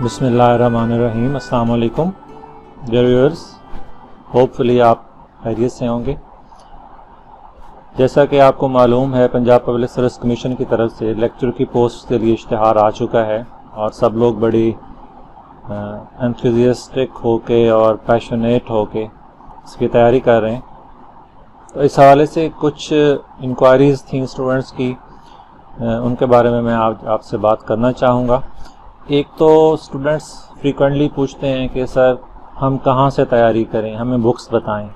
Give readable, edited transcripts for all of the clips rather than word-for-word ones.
बिस्मिल्लाहिर्रहमानिर्रहीम। अस्सलाम वालेकुम डियर व्यूअर्स, होपफुली आप खैरियत से होंगे। जैसा कि आपको मालूम है, पंजाब पब्लिक सर्विस कमीशन की तरफ से लेक्चर की पोस्ट के लिए इश्तिहार आ चुका है और सब लोग बड़ी एंथुसियास्टिक होके और पैशनेट होके इसकी तैयारी कर रहे हैं। तो इस हवाले से कुछ इंक्वायरीज़ थी स्टूडेंट्स की, उनके बारे में मैं आपसे बात करना चाहूँगा। एक तो स्टूडेंट्स फ्रीक्वेंटली पूछते हैं कि सर हम कहाँ से तैयारी करें, हमें बुक्स बताएं।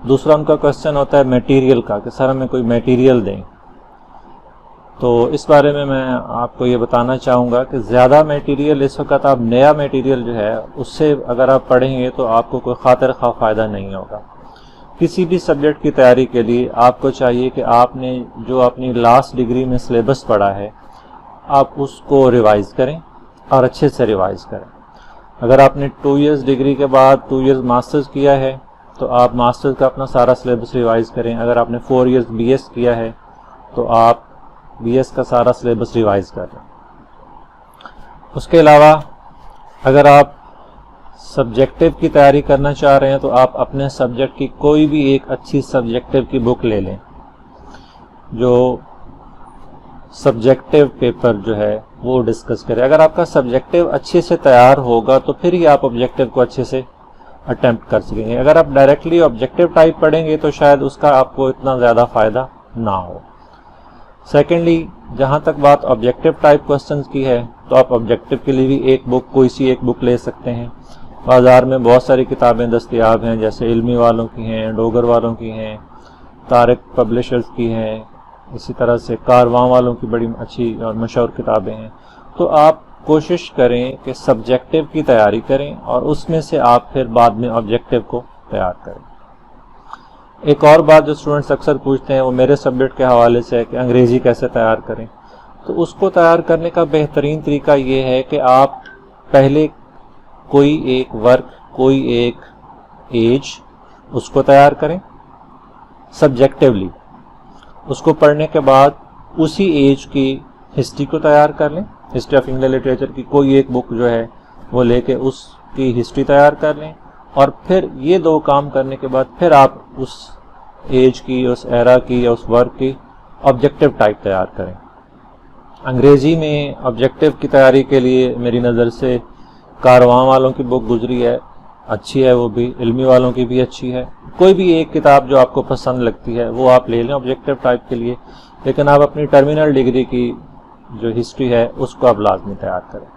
दूसरा उनका क्वेश्चन होता है मटेरियल का, कि सर हमें कोई मटेरियल दें। तो इस बारे में मैं आपको ये बताना चाहूँगा कि ज़्यादा मटेरियल इस वक्त आप नया मटेरियल जो है उससे अगर आप पढ़ेंगे तो आपको कोई खातिर खा फ़ायदा नहीं होगा। किसी भी सब्जेक्ट की तैयारी के लिए आपको चाहिए कि आपने जो अपनी लास्ट डिग्री में सिलेबस पढ़ा है आप उसको रिवाइज़ करें और अच्छे से रिवाइज़ करें। अगर आपने 2 इयर्स डिग्री के बाद 2 इयर्स मास्टर्स किया है तो आप मास्टर्स का अपना सारा सिलेबस रिवाइज़ करें। अगर आपने 4 इयर्स बीएस किया है तो आप बीएस का सारा सिलेबस रिवाइज़ करें। उसके अलावा अगर आप सब्जेक्टिव की तैयारी करना चाह रहे हैं तो आप अपने सब्जेक्ट की कोई भी एक अच्छी सब्जेक्टिव की बुक ले लें, जो सब्जेक्टिव पेपर जो है वो डिस्कस करें। अगर आपका सब्जेक्टिव अच्छे से तैयार होगा तो फिर ही आप ऑब्जेक्टिव को अच्छे से अटेम्प्ट कर सकेंगे। अगर आप डायरेक्टली ऑब्जेक्टिव टाइप पढ़ेंगे तो शायद उसका आपको इतना ज़्यादा फ़ायदा ना हो। सेकेंडली, जहाँ तक बात ऑब्जेक्टिव टाइप क्वेश्चंस की है तो आप ऑब्जेक्टिव के लिए भी एक बुक, कोई सी एक बुक ले सकते हैं। बाज़ार में बहुत सारी किताबें दस्तयाब हैं, जैसे इल्मी वालों की हैं, डोगर वालों की हैं, तारिक पब्लिशर्स की हैं, इसी तरह से कारवां वालों की बड़ी अच्छी और मशहूर किताबें हैं। तो आप कोशिश करें कि सब्जेक्टिव की तैयारी करें और उसमें से आप फिर बाद में ऑब्जेक्टिव को तैयार करें। एक और बात जो स्टूडेंट्स अक्सर पूछते हैं वो मेरे सब्जेक्ट के हवाले से है कि अंग्रेज़ी कैसे तैयार करें। तो उसको तैयार करने का बेहतरीन तरीका ये है कि आप पहले कोई एक वर्क, कोई एक एज उसको तैयार करें सब्जेक्टिवली। उसको पढ़ने के बाद उसी एज की हिस्ट्री को तैयार कर लें। हिस्ट्री ऑफ इंग्लिश लिटरेचर की कोई एक बुक जो है वो लेके उसकी हिस्ट्री तैयार कर लें और फिर ये 2 काम करने के बाद फिर आप उस एज की, उस एरा की या उस वर्क की ऑब्जेक्टिव टाइप तैयार करें। अंग्रेज़ी में ऑब्जेक्टिव की तैयारी के लिए मेरी नज़र से कारवां वालों की बुक गुजरी है, अच्छी है, वो भी इल्मी वालों की भी अच्छी है। कोई भी एक किताब जो आपको पसंद लगती है वो आप ले लें ऑब्जेक्टिव टाइप के लिए, लेकिन आप अपनी टर्मिनल डिग्री की जो हिस्ट्री है उसको आप लाजमी तैयार करें।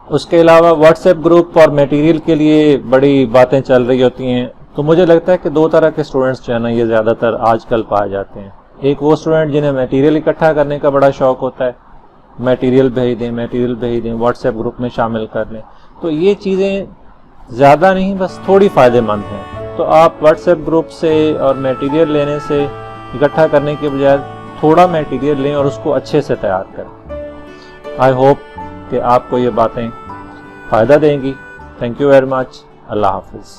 उसके अलावा व्हाट्सएप ग्रुप और मटेरियल के लिए बड़ी बातें चल रही होती हैं। तो मुझे लगता है कि 2 तरह के स्टूडेंट्स जो है ना ये ज़्यादातर आजकल पाए जाते हैं। एक वो स्टूडेंट जिन्हें मटेरियल इकट्ठा करने का बड़ा शौक़ होता है, मटेरियल भेज दें, व्हाट्सएप ग्रुप में शामिल कर लें। तो ये चीज़ें ज़्यादा नहीं, बस थोड़ी फ़ायदेमंद हैं। तो आप व्हाट्सएप ग्रुप से और मटेरियल लेने से, इकट्ठा करने के बजाय थोड़ा मटेरियल लें और उसको अच्छे से तैयार करें। आई होप कि आपको ये बातें फ़ायदा देंगी। Thank you very much. अल्लाह हाफिज़।